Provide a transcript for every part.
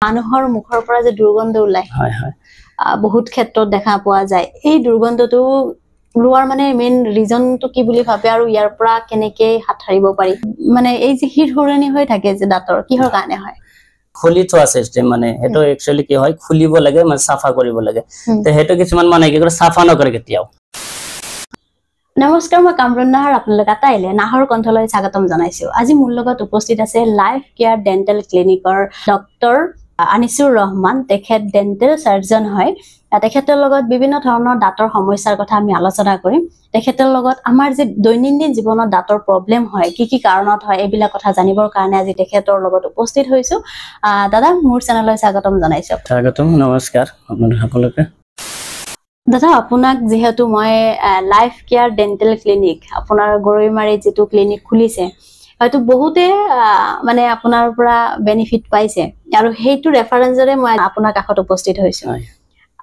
মানুহৰ মুখৰ পৰা যে দুৰ্গন্ধ ওলাই হয় হয় বহুত ক্ষেত্ৰত দেখা পোৱা যায় এই দুৰ্গন্ধটো লোৱাৰ মানে মেইন ৰিজনটো কি বুলি ভাবে আৰু ইয়াৰ পৰা কেনেকৈ হাত হাৰিব পাৰি মানে এই যে হিৰহৰণি হৈ থাকে যে দাঁতৰ কিহৰ কাৰণে হয় খুলি থোৱা সিস্টেম মানে হেটো একচুয়ালি কি হয় খুলিব লাগে মানে সাফা কৰিব লাগে তে হেটো কিছুমান মানে কি কৰে সাফা নকৰে কেতিয়াও নমস্কাৰ মই কামৰুন নাহাৰ আপোনালোক আটাইলে নাহৰ কণ্ঠলৈ স্বাগতম জনাইছো আজি মোৰ লগত উপস্থিত আছে লাইফ কেয়াৰ ডেন্টাল ক্লিনিকৰ ডক্টৰ আনিছুৰ ৰহমান তেখেত ডেন্টাল সাৰ্জন হয় তেখেতৰ লগত বিভিন্ন ধৰণৰ দাঁতৰ সমস্যাৰ কথা আমি আলোচনা কৰিম তেখেতৰ লগত আমাৰ যে দৈনন্দিন জীৱনত দাঁতৰ প্ৰবলেম হয় কি কাৰণত হয় এইবিলাক কথা জানিবৰ কাৰণে আজি তেখেতৰ লগত উপস্থিত হৈছো দাদা মোৰ চেনেললৈ স্বাগতম জনাইছো স্বাগতম নমস্কাৰ আপোনালোক সকলোকে দাদা আপোনাক যেহেতু মই লাইফ কেয়াৰ ডেন্টাল ক্লিনিক আপোনাৰ গৰৈমাৰী যেটো ক্লিনিক খুলিছে হয়তো বহুতে মানে আপোনাৰ পৰা বেনিফিট পাইছে আৰু হেইটো ৰেফাৰেন্সৰে মই আপোনাৰ কাষত উপস্থিত হৈছো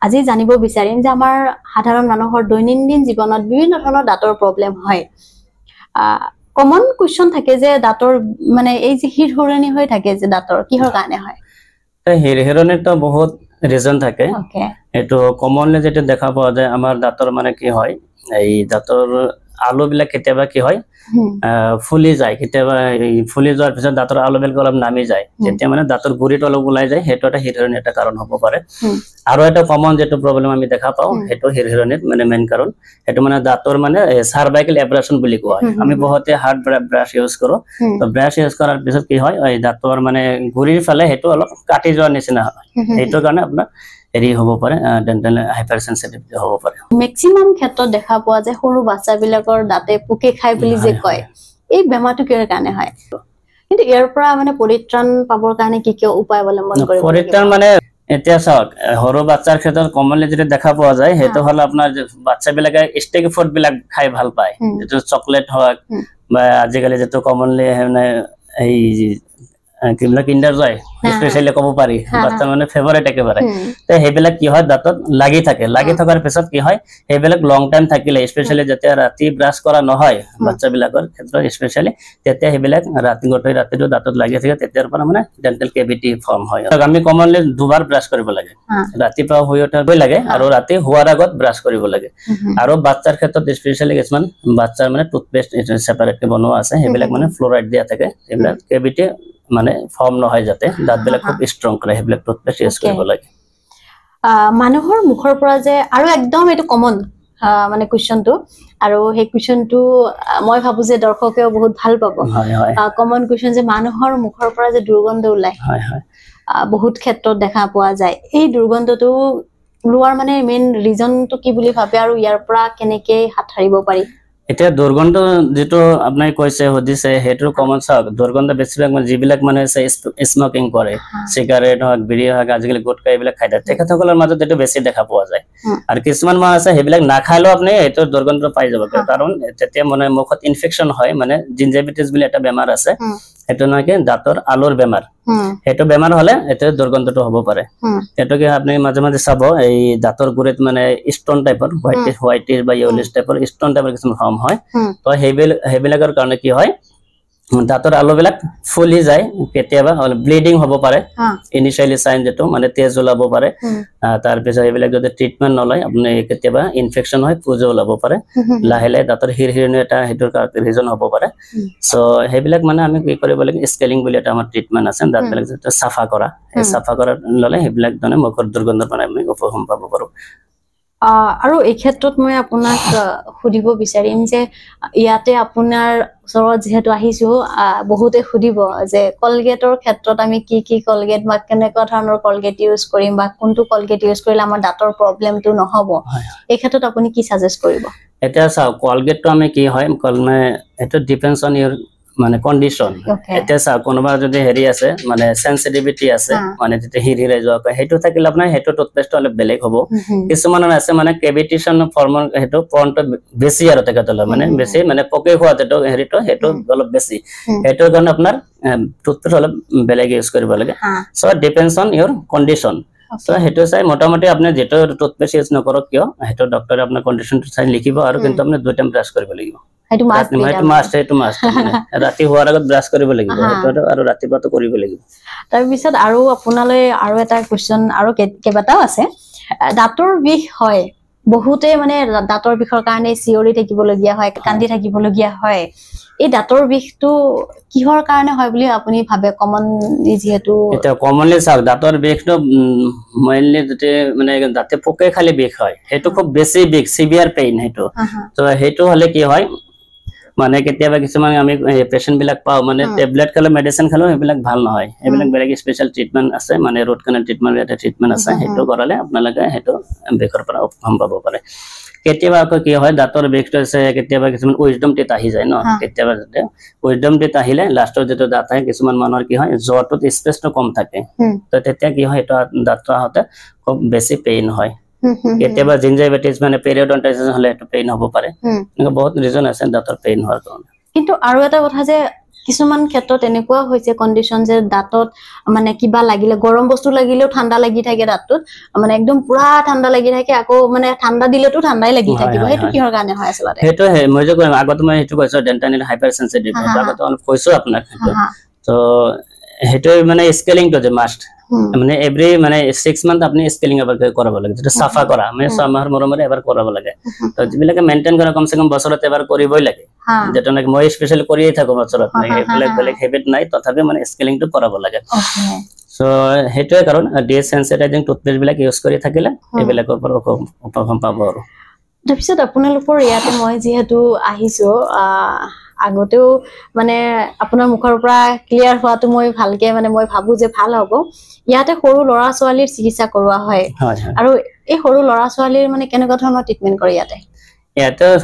আজি জানিব বিচাৰিম যে আমাৰ সাধাৰণ মানুহৰ দৈনন্দিন জীৱনত বিভিন্ন ধৰণৰ দাঁতৰ প্ৰবলেম হয় কমন কোৱেশ্চন থাকে যে দাঁতৰ মানে এই যে হিৰহৰণি হৈ থাকে যে দাঁতৰ কিহৰ কাৰণে হয় হিৰহৰণিৰ তো বহুত ৰিজন থাকে এটো কমনলি যেটা দেখা পোৱা যায় আমাৰ দাঁতৰ মানে কি হয় এই দাঁতৰ আলু বিলাক কেতিয়াবা কি হয় ফুলি যায় কেতিয়াবা ফুলি যোৱাৰ পিছত দাঁতৰ আলু বিলাক অলপ নামি যায় যেতিয়া মানে দাঁতৰ গুৰিটো অলপ ওলাই যায় হেটো এটা হিৰহৰণিৰ এটা কাৰণ হ'ব পাৰে আৰু এটা কমন যেটো প্ৰবলেম আমি দেখা পাও হেটো হিৰহৰণিৰ মানে মেইন কাৰণ হেটো মানে দাঁতৰ মানে সাৰ্ভাইকেল এব্ৰেশন বুলি কোৱা হয় আমি বহুতে হাৰ্ড ব্ৰাছ ইউজ কৰো তো ব্ৰাছ ইউজ কৰাৰ পিছত কি হয় এই দাঁতৰ মানে গুৰিৰ ফালে হেটো অলপ কাটি যোৱাৰ নিচিনা হয় হেটো কাৰণে আপোনাৰ এৰি হ'ব পাৰে ডেন্টাল হাইপাৰসেনসিটিভিটি হ'ব পাৰে ম্যাক্সিমাম ক্ষেত্ৰত দেখা পোৱা যায় সৰু বাচ্চাবিলাকৰ দাঁতে পোকে খাই বুলি যে কয় এই বেমাৰটো কিহৰ কাৰণে হয় কিন্তু ইয়াৰ পৰা মানে পৰিত্ৰাণ পাবৰ কাৰণে কি উপায় অৱলম্বন কৰিব লাগিব পৰিত্ৰাণ মানে এতিয়া চাওক সৰু বাচ্চাৰ ক্ষেত্ৰত কমনলি যেটা দেখা পোৱা যায় হেটো হল আপোনাৰ বাচ্চাবিলাকে স্টেক ফুড বিলাক খাই ভাল পায় যেটো চকলেট হয় বা আজিকালি যেটো কমনলি মানে এই কিমলা কিন্ডাৰ জয় স্পেশালি কব পাৰি বাচ্চা মানে ফেভাৰিট একেবাৰে তে হেবিলাক কি হয় দাঁতত লাগি থাকে লাগি থকাৰ পিছত কি হয় হেবিলাক লং টাইম থাকিলে স্পেশালি যেতিয়া ৰাতি ব্ৰাছ কৰা নহয় বাচ্চাবিলাকৰ ক্ষেত্ৰত স্পেশালি তেতিয়া হেবিলাক ৰাতি গটে ৰাতিটো দাঁতত লাগি থাকে তেতিয়াৰ পৰা মানে ডেন্টাল কেভিটি ফৰ্ম হয় আমি কমনলি দুবাৰ ব্ৰাছ কৰিব লাগে ৰাতিপুৱা শুই উঠাবই লাগে আৰু ৰাতি শুৱাৰ আগত ব্ৰাছ কৰিব লাগে আৰু বাচ্চাৰ ক্ষেত্ৰত স্পেশালি কিছুমান বাচ্চাৰ মানে টুথপেষ্ট সেপাৰেটলি বনোৱা আছে হেবিলাক মানে ফ্লোৰাইড দিয়া থাকে হেবিলাক কেভিটি মানে ফৰ্ম নহয় যাতে দাঁতবিলাক খুব ষ্ট্ৰং কৰে হেবিলাক টুথপেষ্ট ইউজ কৰিব লাগে মানুহৰ মুখৰ পৰা যে আৰু একদম এটো কমন মানে কোৱেশ্চনটো আৰু সেই কোৱেশ্চনটো মই ভাবো যে দৰ্শকেও বহুত ভাল পাব কমন কোৱেশ্চন যে মানুহৰ মুখৰ পৰা যে দুৰ্গন্ধ ওলাই বহুত ক্ষেত্ৰত দেখা পোৱা যায় এই দুৰ্গন্ধটো লোৱাৰ মানে মেইন ৰিজনটো কি বুলি ভাবে আৰু ইয়াৰ পৰা কেনেকৈ হাত হাৰিব পাৰি এতিয়া দুৰ্গন্ধ যেটো আপুনি কৈছে হদিছে হেটো কমন চাওক দুৰ্গন্ধ বেছিভাগ মানে যিবিলাক মানে স্মোকিং কৰে সিগাৰেট হক বিড়ি হক আজিকালি গুটকা এইবিলাক খাই থাকে তেখেতসকলৰ মাজত এটো বেছি দেখা পোৱা যায় আৰু কিছুমান মানুহ আছে হেবিলাক নাখালেও আপুনি এটো দুৰ্গন্ধ পাই যাব কাৰণ তেতিয়া মানে মুখত ইনফেকশন হয় মানে জিঞ্জিভিটিছ বুলি এটা বেমাৰ আছে হেটো নাকি দাঁতৰ আলুৰ বেমাৰ হেটো বেমাৰ হলে এটো দুৰ্গন্ধটো হ'ব পাৰে এটো কি আপুনি মাজে মাজে চাব এই দাঁতৰ গুৰিত মানে ষ্টন টাইপৰ হোৱাইটিছ বা ইয়েলোইছ টাইপৰ ষ্টন টাইপৰ কিছুমান ফৰ্ম হয় তো হেবিলাকৰ কাৰণে কি হয় দাঁতৰ আলুবিলাক ফুলি যায় কেতিয়াবা ব্লিডিং হ'ব পাৰে ইনিশিয়ালি সাইন যেটো মানে তেজ ওলাব পাৰে তাৰ পিছত হেবিলাক যদি ট্ৰিটমেন্ট নলয় আপুনি কেতিয়াবা ইনফেকশন হয় পুজো ওলাব পাৰে লাহে লাহে দাঁতৰ হিৰহৰণি এটা হেটোৰ ৰিজন হ'ব পাৰে সো হেবিলাক মানে আমি কি কৰিব লাগে স্কেলিং বুলি এটা আমাৰ ট্ৰিটমেন্ট আছে দাঁতবিলাক যেটা সাফা কৰা এই সাফা কৰাৰ ললে হেবিলাক মানে মুখৰ দুৰ্গন্ধ পৰা আমি উপশম পাব পাৰো আৰু এই ক্ষেত্ৰত মই আপোনাক সুধিব বিচাৰিম যে ইয়াতে আপোনাৰ ওচৰত যেহেতু আহিছো বহুতে সুধিব যে কলগেটৰ ক্ষেত্ৰত আমি কি কলগেট বা কেনেকুৱা ধৰণৰ কলগেট ইউজ কৰিম বা কোনটো কলগেট ইউজ কৰিলে আমাৰ দাঁতৰ প্ৰবলেমটো নহব এই ক্ষেত্ৰত আপুনি কি সাজেষ্ট কৰিব এটা চাও কলগেটটো আমি কি হয় কলমে এটা ডিপেন্ডস অন ইওর মানে কন্ডিশন এটা চাও কোনোবা যদি হেৰি আছে মানে সেনসিটিভিটি আছে মানে যেটা হিৰহিৰাই যোৱা হেটো থাকিলে আপোনাৰ হেটো টুথপেষ্ট অলপ বেলেগ হ'ব কিছুমান আছে মানে কেভিটিশন ফৰ্ম হেটো পইণ্ট বেছি আৰু তেখেতলৈ মানে বেছি মানে পকে খোৱা যেটো হেৰিটো হেটো অলপ বেছি হেটোৰ কাৰণে আপোনাৰ টুথপেষ্ট অলপ বেলেগ ইউজ কৰিব লাগে so depends on your condition so হেতু চাই মোটামুটি আপনি যেটো টুথপেষ্ট ইউজ নকৰক কিয় হেতু ডক্টৰে আপোনাৰ কন্ডিশনটো চাই লিখিব আৰু কিন্তু আপনি 2 টাইম ব্ৰাশ কৰিব লাগিব হেতু মাষ্ট ৰাতি হোৱাৰ আগত ব্ৰাশ কৰিব লাগিব হেতু আৰু ৰাতিপুৱাটো কৰিব লাগিব তাৰ পিছত আৰু আপোনালৈ আৰু এটা কোৱেশ্চন আৰু কেবাটাও আছে দাঁতৰ বিষ হয় বহুতে মানে দাঁতৰ বিষৰ কাৰণে চিঞৰি থাকিবলগীয়া হয় কান্দি থাকিবলগীয়া হয় এই দাঁতৰ বিষটো কিহৰ কাৰণে হয় বুলি আপুনি ভাবে কমন যেহেতু এটা কমনলি চাওক দাঁতৰ বিষটো মেইনলি যেতে মানে দাঁতে পোকে খালি বিষ হয় হেতু খুব বেছি বিষ সিভিয়াৰ পেইন হেতু তো হেতু হলে কি হয় মানে কেতিয়াবা কিছুমান আমি পেশেন্ট বিলাক পাও মানে টেবলেট খালে মেডিসিন খালে এবিলাক ভাল নহয় এবিলাক বেলেগ স্পেশাল ট্ৰিটমেন্ট আছে মানে ৰুট কেনাল ট্ৰিটমেন্ট এটা ট্ৰিটমেন্ট আছে হেতু কৰালে আপোনালোকে হেতু বিষৰ পৰা উপশম পাব পাৰে কেতিয়াবা কি হয় দাঁতৰ বিষটো আছে কেতিয়াবা কিছুমান উইজডম টিত আহি যায় ন কেতিয়াবা যেতে উইজডম টিত আহিলে লাষ্টৰ যেটো দাঁত হয় কিছুমান মানুহৰ কি হয় জৰটো স্পেসটো কম থাকে তো তেতিয়া কি হয় এটা দাঁত হতে খুব বেছি পেইন হয় কেতিয়াবা জিঞ্জাইভাইটিছ মানে পেৰিয়ডন্টাইটিছ হলে এটো পেইন হ'ব পাৰে বহুত ৰিজন আছে দাঁতৰ পেইন হোৱাৰ কাৰণে কিন্তু আৰু এটা কথা যে কিছুমান ক্ষেত্ৰত এনেকুৱা হৈছে কন্ডিশন যে দাঁতত মানে কিবা লাগিলে গৰম বস্তু লাগিলেও ঠাণ্ডা লাগি থাকে দাঁতত মানে একদম পুৰা ঠাণ্ডা লাগি থাকে আকৌ মানে ঠাণ্ডা দিলেতো ঠাণ্ডাই লাগি থাকিব হেতু কিহৰ কাৰণে হয় আসলে হেতু মই যে কম আগত মই হেতু কৈছো ডেন্টাইল হাইপাৰ সেনসিটিভ আগত অলপ কৈছো আপোনাক হেতু তো হেতু মানে স্কেলিং তো যে মাস্ট মানে এভরি মানে 6 মান্থ আপনি স্কেলিং এবাৰ কৰাব লাগে যেটা সাফা কৰা মানে 6 মাহৰ মৰমৰে এবাৰ কৰাব লাগে তো যিবিলাকে মেইনটেইন কৰা কমসে কম বছৰত এবাৰ কৰিবই লাগে যেটা নাকি মই স্পেশালি কৰিয়ে থাকো বছৰত মানে বেলেগ হেবিট নাই তথাপি মানে স্কেলিং তো কৰাব লাগে সো হেতুৱে কাৰণ ডিসেনসিটাইজিং টুথপেষ্ট বিলাক ইউজ কৰি থাকিলে এবিলাকৰ পৰা উপশম পাব আৰু তাৰপিছত আপোনালোকৰ ইয়াতে মই যেহেতু আহিছো আগতেও মানে আপোনাৰ মুখৰ পৰা ক্লিয়াৰ হোৱাটো মই ভালকে মানে মই ভাবো যে ভাল হ'ব ইয়াতে সৰু লৰা ছোৱালীৰ চিকিৎসা কৰোৱা হয় আৰু এই সৰু লৰা ছোৱালীৰ মানে কেনেকুৱা ধৰণৰ ট্ৰিটমেন্ট কৰে ইয়াতে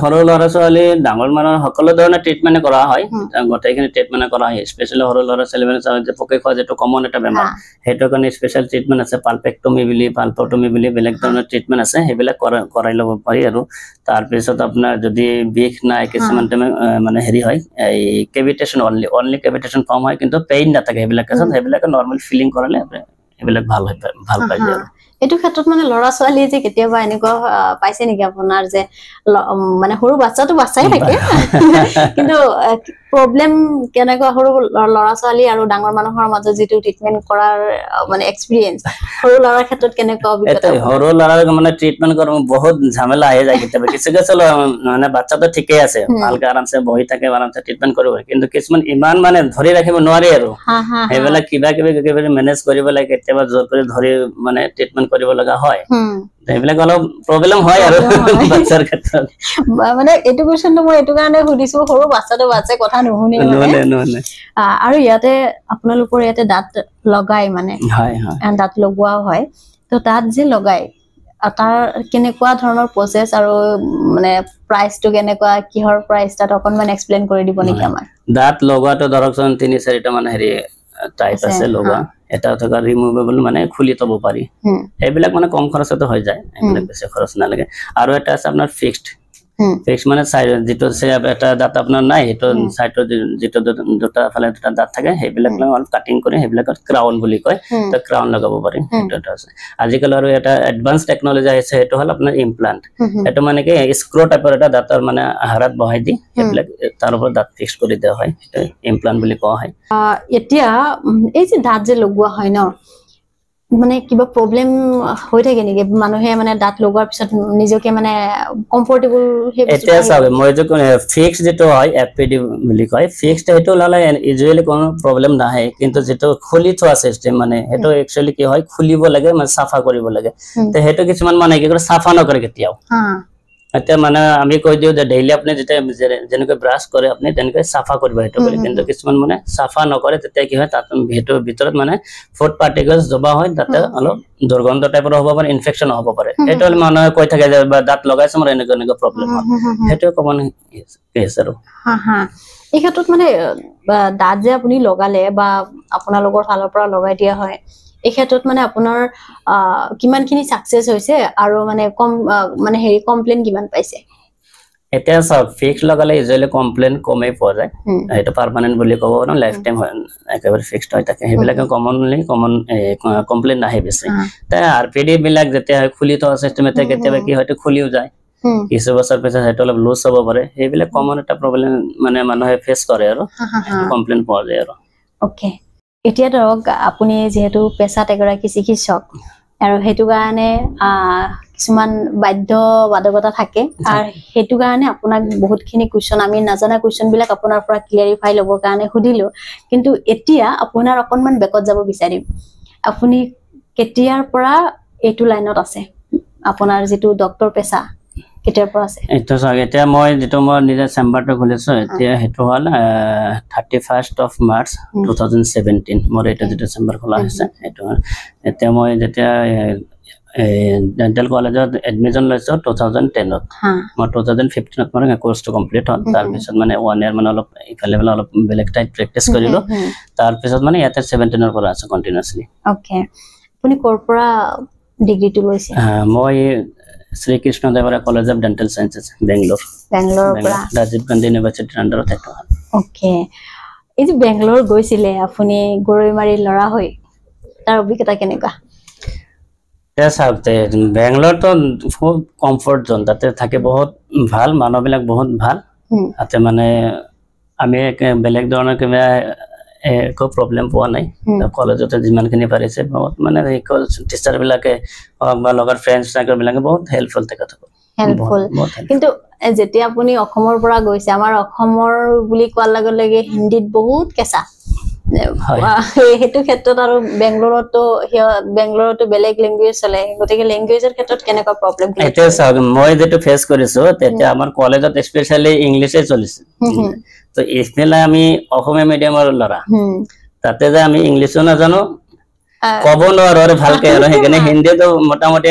সৰু লৰা ছোৱালী ডাঙৰ মানুহৰ সকলো ধৰণৰ ট্ৰিটমেন্ট কৰা হয় গটেখিনি ট্ৰিটমেন্ট কৰা হয় স্পেশালি সৰু লৰা ছোৱালী মানে যে পোকে খোৱা যেটো কমন এটা বেমাৰ হেটো কাৰণে স্পেশাল ট্ৰিটমেন্ট আছে পালপেক্টমি বুলি পালপটমি বুলি বেলেগ ধৰণৰ ট্ৰিটমেন্ট আছে হেবিলাক কৰাই লব পাৰি আৰু তাৰ পিছত আপোনাৰ যদি বিষ নাই কিছুমান মানে হেৰি হয় এই কেভিটেশন অনলি কেভিটেশন ফৰ্ম হয় কিন্তু পেইন নাথাকে হেবিলাক আছে হেবিলাক নৰমাল ফিলিং কৰালে হেবিলাক ভাল হয় ভাল পাই যায় এটো ক্ষেত্ৰত মানে লৰা ছোৱালী যে কেতিয়াবা এনেকুৱা পাইছে নেকি আপোনাৰ যে মানে সৰু বাচ্চাটো বাচ্চাই থাকে কিন্তু প্ৰবলেম কেনেকুৱা সৰু লৰা ছোৱালী আৰু ডাঙৰ মানুহৰ মাজত যেটো ট্ৰিটমেন্ট কৰাৰ মানে এক্সপেৰিয়েন্স সৰু লৰাৰ ক্ষেত্ৰত কেনেকুৱা অভিজ্ঞতা সৰু লৰাৰ মানে ট্ৰিটমেন্ট কৰা বহুত ঝামেলা আহে যায় কেতিয়াবা কিছু চলো মানে বাচ্চাটো ঠিকই আছে ভালকে আৰামসে বহি থাকে আৰামসে ট্ৰিটমেন্ট কৰিব কিন্তু কিছুমান ইমান মানে ধৰি ৰাখিব নোৱাৰি আৰু হেবিলাক কিবা মেনেজ কৰিব লাগে কেতিয়াবা জোৰ কৰি ধৰি মানে ট্ৰিটমেন্ট কৰিব লগা হয় হেবিলাক অলপ প্ৰবলেম হয় আৰু বাচ্চাৰ ক্ষেত্ৰত মানে এটো কোৱেশ্চনটো মই এটো কাৰণে সুধিছো সৰু বাচ্চাটো বাচ্চা কথা নুশুনে আৰু ইয়াতে আপোনালোকৰ ইয়াতে দাঁত লগাই মানে দাঁত লগোৱা হয় তো দাঁত যে লগাই তাৰ কেনেকুৱা ধৰণৰ প্ৰসেস আৰু মানে প্ৰাইসটো কেনেকুৱা কিহৰ প্ৰাইস তাত অকনমান এক্সপ্লেইন কৰি দিব নেকি আমাৰ দাঁত লগোৱাটো ধৰকচোন 3-4টা মানে হেৰি টাইপ আছে লগোৱা এটা থকা ৰিমুভেবল মানে খুলি থব পাৰি হেবিলাক মানে কম খৰচতে হৈ যায় হেবিলাক বেছি খৰচ নালাগে আৰু এটা আছে আপোনাৰ ফিক্সড ফিক্স মানে সাইড যেটো সে এটা দাঁত আপনাৰ নাই এটো সাইডৰ যেটো দুটা ফালে দুটা দাঁত থাকে হেবিলাক অল কাটিং কৰি হেবিলাকত ক্ৰাউন বুলি কয় তো ক্ৰাউন লগাব পাৰি এটা আছে আজিকালি আৰু এটা এডভান্স টেকনলজি আছে এটো হল আপোনাৰ ইমপ্লান্ট এটো মানে কি স্ক্ৰু টাইপৰ এটা দাঁতৰ মানে হাড়ত বহাই দি হেবিলাক তাৰ ওপৰত দাঁত ফিক্স কৰি দিয়া হয় এটা ইমপ্লান্ট বুলি কোৱা হয় এতিয়া এই যে দাঁত যে লগোৱা হয় ন মানে কিবা প্ৰবলেম হৈ থাকে নেকি মানুহে মানে দাঁত লগোৱাৰ পিছত নিজকে মানে কমফৰ্টেবল হে এটা চাবে মই যে ফিক্স যেটো হয় এফপিডি বুলি কয় ফিক্সড হেটো লালে ইউজুয়ালি কোনো প্ৰবলেম নাহে কিন্তু যেটো খুলি থোৱা সিস্টেম মানে হেটো একচুয়ালি কি হয় খুলিব লাগে মানে সাফা কৰিব লাগে তে হেটো কিছুমান মানে কি কৰে সাফা নকৰে কেতিয়াও এটা মানে আমি কৈ দিও যে ডেইলি আপনি যেটা যেনেকৈ ব্রাশ কৰে আপনি তেনেকৈ সাফা কৰিব হেটো কৰি কিন্তু কিছুমান মানে সাফা নকৰে তেতিয়া কি হয় তাত হেটো ভিতৰত মানে ফুড পাৰ্টিকলস জমা হয় তাতে অলপ দুৰ্গন্ধ টাইপৰ হ'ব পাৰে ইনফেকশন হ'ব পাৰে হেটো মানে কৈ থাকে যে দাঁত লগাইছে মোৰ এনেকুৱা প্ৰবলেম হয় হেটো কমন কেছ আৰু এই ক্ষেত্ৰত মানে দাঁত যে আপুনি লগালে বা আপোনালোকৰ ফালৰ পৰা লগাই দিয়া হয় এই ক্ষেত্ৰত মানে আপোনাৰ কিমানখিনি সাকসেস হৈছে আৰু মানে কম মানে হেৰি কমপ্লেইন কিমান পাইছে এতিয়া চাওক ফিক্স লগালে ইউজুৱেলি কমপ্লেইন কমেই পোৱা যায় সেইটো পাৰ্মানেণ্ট বুলি ক'ব পাৰোঁ লাইফ টাইম একেবাৰে ফিক্সড হৈ থাকে সেইবিলাকে কমনলি কমপ্লেইন নাহে বেছি তাই RPD বিলাক যেতিয়া খুলি থোৱা চিষ্টেমতে কেতিয়াবা কি হয়তো খুলিও যায় কিছু বছৰ পিছত সেইটো অলপ লুজ হ'ব পাৰে সেইবিলাক কমন এটা প্ৰব্লেম মানে মানুহে ফেচ কৰে আৰু কমপ্লেইন পোৱা যায় আৰু ওকে এতিয়া ধৰক আপুনি যিহেতু পেছাত এগৰাকী চিকিৎসক আৰু সেইটো কাৰণে কিছুমান বাধ্যবাধকতা থাকে আৰু সেইটো কাৰণে আপোনাক বহুতখিনি কুৱেশ্যন আমি নাজানা কুৱেশ্যনবিলাক আপোনাৰ পৰা ক্লিয়াৰিফাই ল'বৰ কাৰণে সুধিলোঁ কিন্তু এতিয়া আপোনাৰ অকণমান বেকত যাব বিচাৰিম আপুনি কেতিয়াৰ পৰা এইটো লাইনত আছে আপোনাৰ যিটো ডক্টৰ পেছা কেতিয়াৰ পৰা আছে এইটো চাওক এতিয়া মই যিটো মই নিজে চেম্বাৰটো খুলিছোঁ এতিয়া সেইটো হ'ল 31st of March 2017 মোৰ এইটো যিটো চেম্বাৰ খোলা হৈছে এইটো এতিয়া মই যেতিয়া ডেণ্টেল কলেজত এডমিশ্যন লৈছোঁ 2010ত মই 2015ত মোৰ কোৰ্চটো কমপ্লিট হ'ল তাৰপিছত মানে 1 year মানে অলপ ইফালে অলপ বেলেগ টাইপ প্ৰেক্টিছ কৰিলোঁ তাৰপিছত মানে ইয়াতে 17ৰ পৰা আছোঁ কণ্টিনিউছলি ওকে আপুনি ক'ৰ পৰা ডিগ্ৰীটো লৈছে মই Sri Krishna Devara College of Dental Sciences, Bangalore. Bangalore. Rajiv Gandhi University under that. Okay. Is Bangalore গৈছিলে আপুনি গৰৈমাৰী লৰা হৈ তাৰ অভিজ্ঞতা কেনেকুৱা Yes, আপতে Bangalore তো খুব কমফৰ্ট জোন তাতে থাকে বহুত ভাল মানুহবিলাক বহুত ভাল আতে মানে আমি বেলেগ ধৰণৰ কিবা একো প্ৰব্লেম পোৱা নাই কলেজতে যিমানখিনি পাৰিছে বহুত মানে টিচাৰ বিলাকে বা লগৰ ফ্ৰেণ্ডছ চাৰ্কেল বিলাকে বহুত হেল্পফুল থাকে হেল্পফুল কিন্তু যেতিয়া আপুনি অসমৰ পৰা গৈছে আমাৰ অসমৰ বুলি কোৱাৰ লগে লগে হিন্দীত বহুত কেঁচা সেইটো ক্ষেত্ৰত আৰু বেংগলোৰতো বেলেগ লেংগুৱেজ চলে গতিকে লেংগুৱেজৰ ক্ষেত্ৰত কেনেকুৱা প্ৰব্লেম এতিয়া চাওক মই যেটো ফেচ কৰিছো তেতিয়া আমাৰ কলেজত স্পেশালি ইংলিশে চলিছে তো ইফালে আমি অসমীয়া মিডিয়ামৰ ল'ৰা তাতে যে আমি ইংলিশো নাজানো ক'ব নোৱাৰো আৰু ভালকে আৰু সেইকাৰণে হিন্দীটো মোটামুটি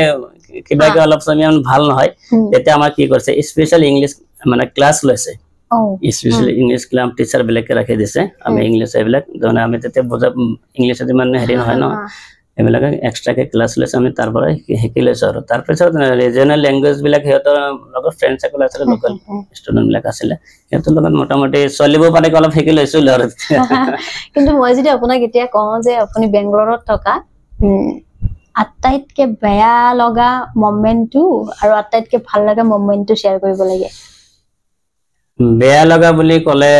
কিবাকে অলপ সমিয়ান ভাল নহয় তেতিয়া আমাৰ কি কৰিছে স্পেশাল ইংলিশ মানে ক্লাছ লৈছে স্পেশালি ইংলিশ ক্লাস টিচাৰ বিলাকে ৰাখি দিছে আমি ইংলিশ এইবিলাক মানে আমি তেতিয়া বুজা ইংলিশত মানে হেৰি নহয় ন এইবিলাক এক্সট্ৰাকে ক্লাছ লৈছে আমি তাৰ পৰা শিকি লৈছো আৰু তাৰপিছত ৰিজনাল ল্যাঙ্গুৱেজ বিলাক হেতৰ লগত ফ্ৰেণ্ড সাৰ্কেল আছে লোকাল ষ্টুডেন্ট বিলাক আছিল হেতৰ লগত মোটামুটি চলিব পাৰে অলপ শিকি লৈছো আৰু কিন্তু মই যদি আপোনাক এতিয়া কওঁ যে আপুনি বেংগলোৰত থকা আটাইতকে বেয়া লগা মোমেন্টটো আৰু আটাইতকে ভাল লগা মোমেন্টটো শেয়াৰ কৰিব লাগে বেয়া লগা বুলি ক'লে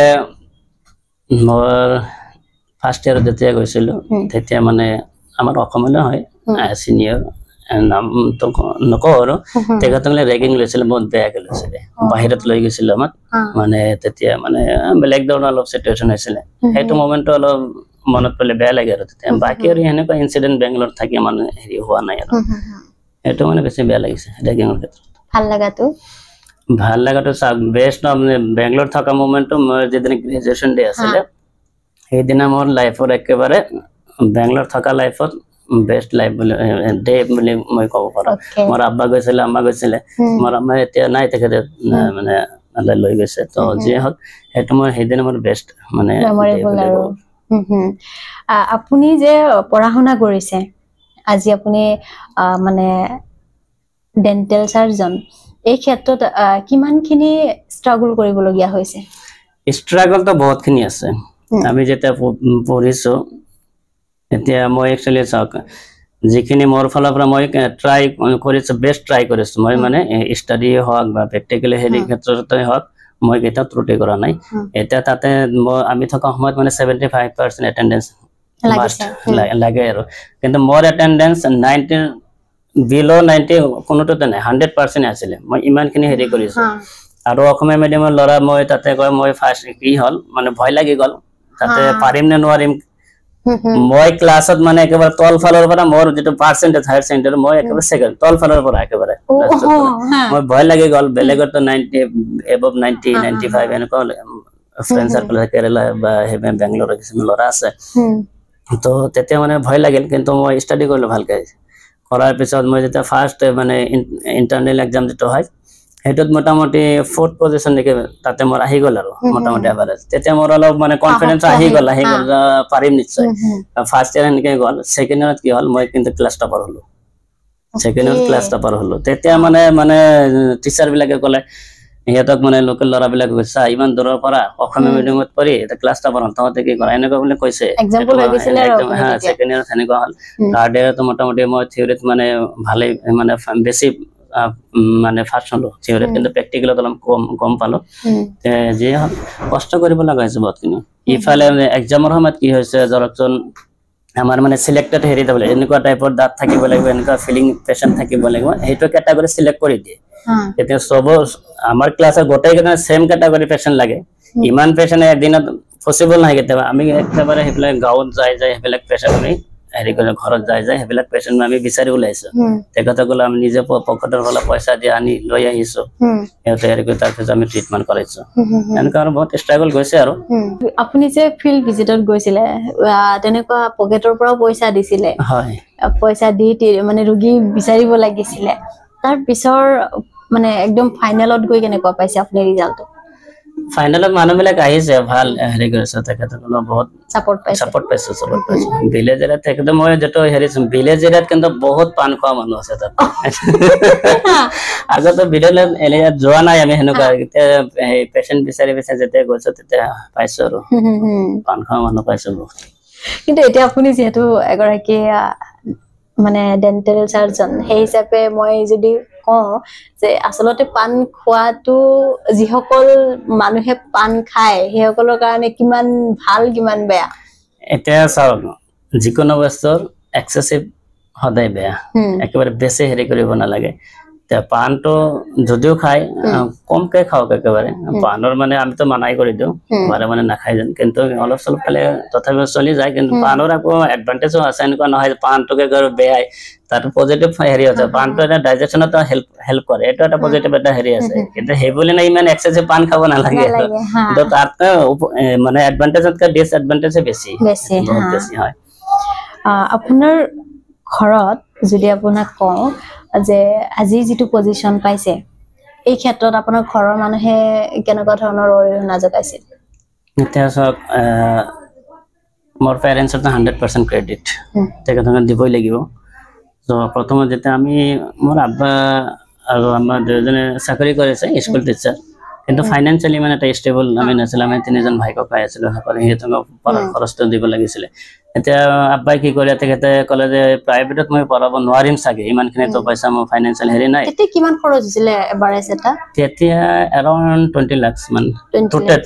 মোৰ ফাৰ্ষ্ট ইয়াৰ যেতিয়া গৈছিলো তেতিয়া মানে আমাৰ অসমলৈ হয় সিনিয়ৰ নাম তো নকওঁ আৰু তেখেতসকলে ৰেগিং লৈছিল বহুত বেয়াকে লৈছিলে বাহিৰত লৈ গৈছিল আমাক মানে তেতিয়া মানে বেলেগ ধৰণৰ অলপ চিটুৱেশ্যন হৈছিল সেইটো মোমেন্টটো অলপ মনত পলে বেয়া লাগে আৰু তেতিয়া বাকি আৰু এনেকুৱা ইনসিডেন্ট বেংগলোৰত থাকি মানে হেৰি হোৱা নাই আৰু সেইটো মানে বেছি বেয়া লাগিছে ৰেগিঙৰ ক্ষেত্ৰত ভাল লাগাটো বেষ্ট মানে বেংগলোৰ থকা মোমেন্টটো মই যেদিন গ্ৰেজুৱেশ্যন ডে আছিলে সেইদিনা মোৰ লাইফৰ একেবাৰে বেংগলোৰ থকা লাইফত বেষ্ট লাইফ বুলি ডে বুলি মই ক'ব পাৰোঁ মোৰ আব্বা গৈছিলে আম্মা গৈছিলে মোৰ আম্মা এতিয়া নাই তেখেতে মানে লৈ গৈছে তো যি হওক সেইটো মই সেইদিনা মোৰ বেষ্ট মানে আপুনি যে পঢ়া শুনা কৰিছে আজি আপুনি মানে ডেন্টেল সাৰ্জন এই ক্ষেত্ৰত কিমানখিনি স্ট্ৰাগল কৰিবলগীয়া হৈছে স্ট্ৰাগল তো বহুতখিনি আছে আমি যেতিয়া পঢ়িছো এতিয়া মই একচুয়ালি চাওক যিখিনি মোৰ ফালৰ পৰা মই ট্ৰাই কৰিছো বেষ্ট ট্ৰাই কৰিছো মই মানে ষ্টাডি হওক বা প্ৰেক্টিকেলি হেৰি ক্ষেত্ৰতে হওক মই কেতিয়াও ত্ৰুটি কৰা নাই এতিয়া তাতে আমি থকা সময়ত মানে 75% এটেন্ডেন্স লাগে আৰু কিন্তু মোৰ এটেন্ডেন্স 90 বিলো 90 কোনোটোতে নাই 100% আছিল মই ইমানখিনি হেৰি কৰিছো আৰু অসমীয়া মিডিয়ামৰ ল'ৰা মই তাতে কয় মই ফাৰ্ষ্ট কি হল মানে ভয় লাগি গল তাতে পাৰিম নে নোৱাৰিম মই ক্লাছত মানে একেবাৰে তল ফালৰ পৰা মোৰ যেটো পাৰ্সেন্টেজ হায়াৰ সেকেন্ডাৰী মই একেবাৰে সেকেন্ড তল ফালৰ পৰা একেবাৰে মই ভয় লাগি গল বেলেগৰ তো 90 এবভ 90 95 এনেকুৱা ফ্ৰেণ্ড সাৰ্কেল কেৰালা বা হেভেন বেংগলোৰ কিছুমান ল'ৰা আছে তো তেতিয়া মানে ভয় লাগিল কিন্তু মই ষ্টাডি কৰিলো ভালকৈ কৰাৰ পিছত মই যেতিয়া ফাৰ্ষ্ট মানে ইন্টাৰনেল এক্সাম যেটো হয় হেটোত মোটামুটি 4th পজিশন নেকি তাতে মোৰ আহি গল আৰু মোটামুটি এভাৰেজ তেতিয়া মোৰ অলপ মানে কনফিডেন্স আহি গল পাৰিম নিশ্চয় ফাৰ্ষ্ট ইয়াৰ এনেকৈ গল সেকেন্ড ইয়াৰত কি হল মই কিন্তু ক্লাস টপাৰ হলো সেকেন্ড ইয়াৰ ক্লাস টপাৰ হলো তেতিয়া মানে টিচাৰ বিলাকে ক'লে সিহঁতক মানে লোকেল ল'ৰাবিলাক কৈছে ইমান দূৰৰ পৰা অসমীয়া মিডিয়ামত পঢ়ি এটা ক্লাছটা পঢ়াম তহঁতে কি কৰা এনেকুৱা বুলি কৈছে এক্সাম্পল হৈ গৈছিলে আৰু আপুনি হ্যাঁ তেতিয়া। সেকেন্ড ইয়াৰ তেনেকুৱা হ'ল থাৰ্ড ইয়াৰতো মোটামুটি মই থিয়ৰিত মানে ভালেই মানে বেছি মানে ফাৰ্ষ্ট হলো থিয়ৰিত কিন্তু প্ৰেক্টিকেলত অলপ কম পালো যি হওক কষ্ট কৰিব লগা হৈছে বহুতখিনি ইফালে এক্সামৰ সময়ত কি হৈছে ধৰকচোন আমাৰ মানে সিলেক্টেড হেৰি দিব লাগিব এনেকুৱা টাইপৰ দাঁত থাকিব লাগিব এনেকুৱা ফিলিং পেশেন্ট থাকিব লাগিব সেইটো কেটাগৰী সিলেক্ট কৰি দিয়ে এতিয়া সব আমাৰ ক্লাছৰ গোটেইকেইটা সেম কেটাগৰী পেশেন্ট লাগে ইমান পেশেন্ট একদিনত পসিবল নহয় কেতিয়াবা আমি একেবাৰে সেইবিলাক গাঁৱত যাই সেইবিলাক পেশেন্ট আমি হেৰি কৰি ঘৰত যাই সেইবিলাক পেশেন্ট আমি বিচাৰি ওলাইছো তেখেতসকলে আমি নিজে পকেটৰ পৰা পইচা দি আনি লৈ আহিছো সিহঁতে হেৰি কৰি তাৰপিছত আমি ট্ৰিটমেণ্ট কৰাইছো এনেকুৱা আৰু বহুত ষ্ট্ৰাগল গৈছে আৰু আপুনি যে ফিল্ড ভিজিটত গৈছিলে তেনেকুৱা পকেটৰ পৰাও পইচা দিছিলে হয় পইচা দি মানে ৰোগী বিচাৰিব লাগিছিলে তাৰ পিছৰ মানে একদম ফাইনেলত গৈ কেনেকুৱা পাইছে আপুনি ৰিজাল্টটো ফাইনেলত মানুহবিলাক আহিছে ভাল হেৰি কৰিছে তেখেতসকলৰ বহুত সাপোৰ্ট পাইছে ভিলেজ এৰিয়াত তেখেতে মই যেটো হেৰি ভিলেজ এৰিয়াত কিন্তু বহুত পান খোৱা মানুহ আছে তাত আগতে ভিলেজ এৰিয়াত যোৱা নাই আমি হেনেকুৱা পেশেন্ট বিচাৰি যেতিয়া গৈছো তেতিয়া পাইছো আৰু পান খোৱা মানুহ পাইছো বহুত কিন্তু এতিয়া আপুনি যেহেতু এগৰাকী মানে ডেন্টাল সাৰ্জন সেই হিচাপে মই যদি কওঁ যে আসলতে পান খোৱাটো যিসকল মানুহে পান খায় সেইসকলৰ কাৰণে কিমান ভাল কিমান বেয়া এতিয়া চাওক যিকোনো বস্তুৰ এক্সেসিভ সদায় বেয়া একেবাৰে বেছি হেৰি কৰিব নালাগে পানটো যদিও খায় কমকে খাওক একেবাৰে পানৰ মানে আমিতো মানাই কৰি দিওঁ মানে নাখাই যেন কিন্তু অলপ চলপ খালে তথাপিও চলি যায় কিন্তু পানৰ আকৌ এডভান্টেজো আছে এনেকুৱা নহয় পানটোকে বেয়াই তাত পজিটিভ হেৰি আছে পানটো এটা ডাইজেশনত হেল্প কৰে এটা এটা পজিটিভ এটা হেৰি আছে কিন্তু সেইবুলি না ইমান এক্সেসিভ পান খাব নালাগে কিন্তু তাত মানে এডভান্টেজতকৈ ডিসএডভান্টেজে বেছি বহুত বেছি হয় আপোনাৰ ঘৰত যদি আপোনাক কওঁ যে আজি যেটো পজিশন পাইছে এই ক্ষেত্ৰত আপোনাৰ ঘৰৰ মানুহে কেনেকুৱা ধৰণৰ অৰিহণা যোগাইছে এতিয়া সব মোৰ পেৰেন্টছৰ 100% ক্ৰেডিট তেখেতক দিবই লাগিব তো প্ৰথমে যেতিয়া আমি মোৰ আব্বা আৰু আমাৰ দুজনে চাকৰি কৰিছে স্কুল টিচাৰ কিন্তু ফাইনান্সিয়ালি মানে এটা ষ্টেবল আমি নাছিল আমি তিনিজন ভাই ককাই আছিলো সিহঁতক পঢ়াৰ খৰচটো দিব লাগিছিলে এতিয়া আব্বাই কি কৰে তেখেতে ক'লে যে প্ৰাইভেটত মই পঢ়াব নোৱাৰিম চাগে ইমানখিনি তো পইচা মোৰ ফাইনান্সিয়াল হেৰি নাই তেতিয়া কিমান খৰচ হৈছিলে এবাৰেজ এটা তেতিয়া এৰাউণ্ড 20 লাখ মান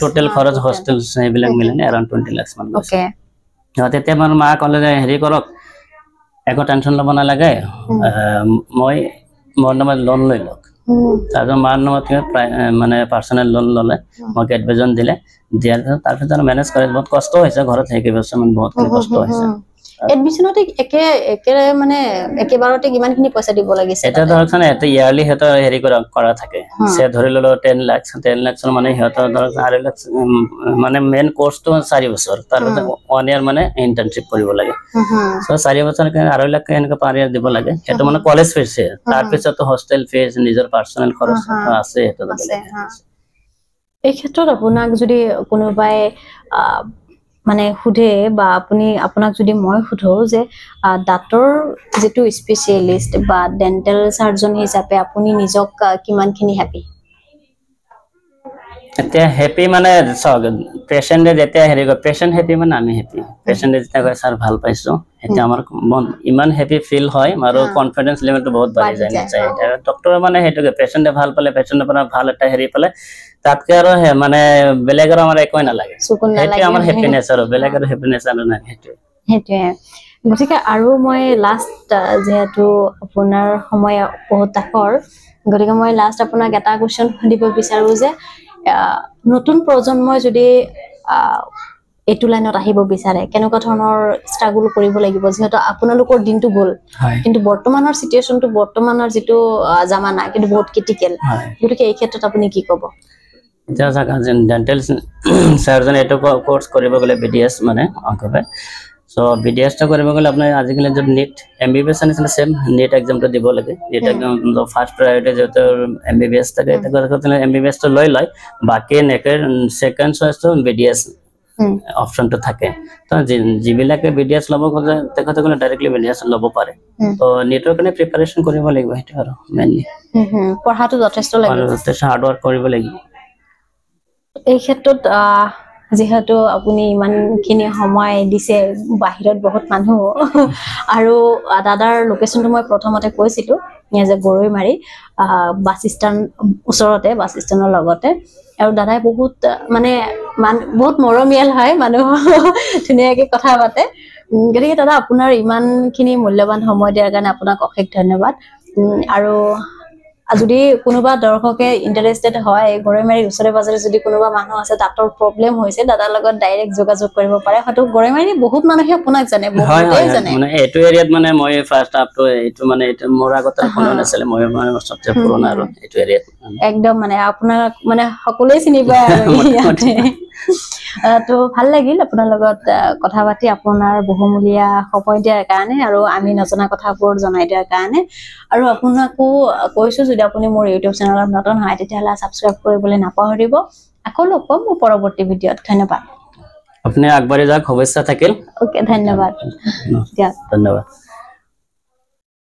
টোটেল খৰচ হোষ্টেল সেইবিলাক মিলাই এৰাউণ্ড 20 লাখ মান ওকে তেতিয়া মোৰ মা ক'লে যে হেৰি কৰক একো টেনশ্যন ল'ব নালাগে মই মোৰ নামত লোন লৈ লওক তাৰপিছত মাৰ নামত মানে পাৰ্চনেল লোন ল'লে মোক এডভাইজন দিলে দিয়াৰ পিছত তাৰপিছত মেনেজ কৰি বহুত কষ্ট হৈছে ঘৰত সেই কেইবছৰ মান বহুত কষ্ট হৈছে এডমিশনতে একে মানে একেবাৰতে কিমানখিনি পইচা দিব লাগিছে এটা ধৰকচোন এটা ইয়াৰলি হেতৰ হেৰি কৰা থাকে সে ধৰি ললো 10 লাখ মানে হেতৰ ধৰক 8 লাখ মানে মেইন কোৰ্সটো 4 বছৰ তাৰপিছত 1 ইয়াৰ মানে ইন্টাৰ্নশিপ কৰিব লাগে সো 4 বছৰ কাৰণে 8 লাখ এনেকা পাৰ ইয়াৰ দিব লাগে এটা মানে কলেজ ফিজ তাৰপিছত হোস্টেল ফিজ নিজৰ পাৰ্সোনাল খৰচ আছে এটা এই ক্ষেত্ৰত আপোনাক যদি কোনোবাই মানে খুদে বা আপোনাক যদি মই খুধো যে দাঁতৰ যেটো স্পেশালিস্ট বা ডেন্টাল সার্জন হিচাপে আপুনি নিজক কিমানখিনি হ্যাপি এতিয়া হ্যাপি মানে সব পেশেন্টে যেতিয়া হেৰি কৰে পেশেন্ট হ্যাপি মানে আমি হ্যাপি পেশেন্টে যেতিয়া কয় স্যাৰ ভাল পাইছো এটা আমাৰ ইমান হ্যাপি ফিল হয় আৰু কনফিডেন্স লেভেলটো বহুত বাঢ়ি যায় নিশ্চয় এটা ডক্টৰ মানে হেতুকে পেশেন্টে ভাল পালে পেশেন্টৰ পৰা ভাল এটা হেৰি পালে তাতকে আৰু মানে বেলেগৰ আমাৰ একো নালাগে সেইটো আমাৰ হ্যাপিনেস আৰু বেলেগৰ হ্যাপিনেস আৰু নাই হেতুৱে গতিকে আৰু মই লাষ্ট যেহেতু আপোনাৰ সময় বহুত তাকৰ গতিকে মই লাষ্ট আপোনাক এটা কোৱেশ্চন সুধিব বিচাৰো যে নতুন প্ৰজন্মই যদি এটু লাইনত আহিব বিচাৰে কেনেকুৱা ধৰণৰ ষ্ট্ৰাগল কৰিব লাগিব যেহেতু আপোনালোকৰ দিনটো গল কিন্তু বৰ্তমানৰ সিচুৱেশনটো বৰ্তমানৰ যেটো জামানা কিন্তু বহুত ক্ৰিটিক্যাল গতিকে এই ক্ষেত্ৰত আপুনি কি ক'ব এতিয়া ডেন্টাল সাৰ্জন এটো কোৰ্স কৰিব গলে বিডিএস মানে অংকবে সো বিডিএস টা কৰিব গলে আপুনি আজিকালি যে নিট এমবিবিএস আছে সেম নিট এক্সামটো দিব লাগে নিট এক্সাম ফার্স্ট প্রায়োরিটি যেটো এমবিবিএস থাকে এটা কথা এমবিবিএস তো লৈ লয় বাকি নেকের সেকেন্ড চয়েস তো বিডিএস অপশনটো থাকে তো যিবিলাকে বিডিএছ ল'ব খোজে তেখেতসকলে ডাইৰেক্টলি বিডিএছ ল'ব পাৰে তো নেটৰ কাৰণে প্ৰিপাৰেচন কৰিব লাগিব সেইটো আৰু মেইনলি পঢ়াটো যথেষ্ট লাগিব যথেষ্ট হাৰ্ড ৱৰ্ক কৰিব লাগিব এই ক্ষেত্ৰত যেহেতু আপুনি ইমানখিনি সময় দিছে বাহিৰত বহুত মানুহ আৰু দাদাৰ লোকেশ্যনটো মই প্ৰথমতে কৈছিলো যে গৰৈমাৰী বাছ ষ্টেণ্ড ওচৰতে বাছ ষ্টেণ্ডৰ লগতে আৰু দাদাই বহুত বহুত মৰমীয়াল হয় মানুহ ধুনীয়াকে কথা পাতে গতিকে দাদা আপোনাৰ ইমানখিনি মূল্যৱান সময় দিয়াৰ কাৰণে আপোনাক অশেষ ধন্যবাদ আৰু যদি কোনোবা দৰ্শকে ইন্টাৰেষ্টেড হয় গৰৈমাৰীৰ ওচৰে পাজৰে যদি কোনোবা মানুহ আছে দাঁতৰ প্ৰব্লেম হৈছে দাদাৰ লগত ডাইৰেক্ট যোগাযোগ কৰিব পাৰে হয়তো গৰৈমাৰী বহুত মানুহে আপোনাক জানে বহুতেই জানে এইটো এৰিয়াত মই ফাৰ্ষ্ট আপটো এইটো এইটো মোৰ আগতে কোনো নাছিলে মই সবচে পুৰণা আৰু এইটো এৰিয়াত একদম আপোনাক সকলোৱে চিনি পায় আৰু ইয়াতে তো ভাল লাগিল আপোনাৰ লগত কথা পাতি আপোনাৰ বহুমূলীয়া সময় দিয়াৰ কাৰণে আৰু আমি নজনা কথাবোৰ জনাই দিয়াৰ কাৰণে আৰু আপোনাকো কৈছো যদি আপুনি মোৰ ইউটিউব চেনেলত নতুন হয় তেতিয়াহ'লে সাবস্ক্ৰাইব কৰিবলৈ নাপাহৰিব আকৌ লগ পাম মোৰ পৰৱৰ্তী ভিডিঅ'ত ধন্যবাদ আপুনি আগবাঢ়ি যাওক শুভেচ্ছা থাকিল ওকে ধন্যবাদ ধন্যবাদ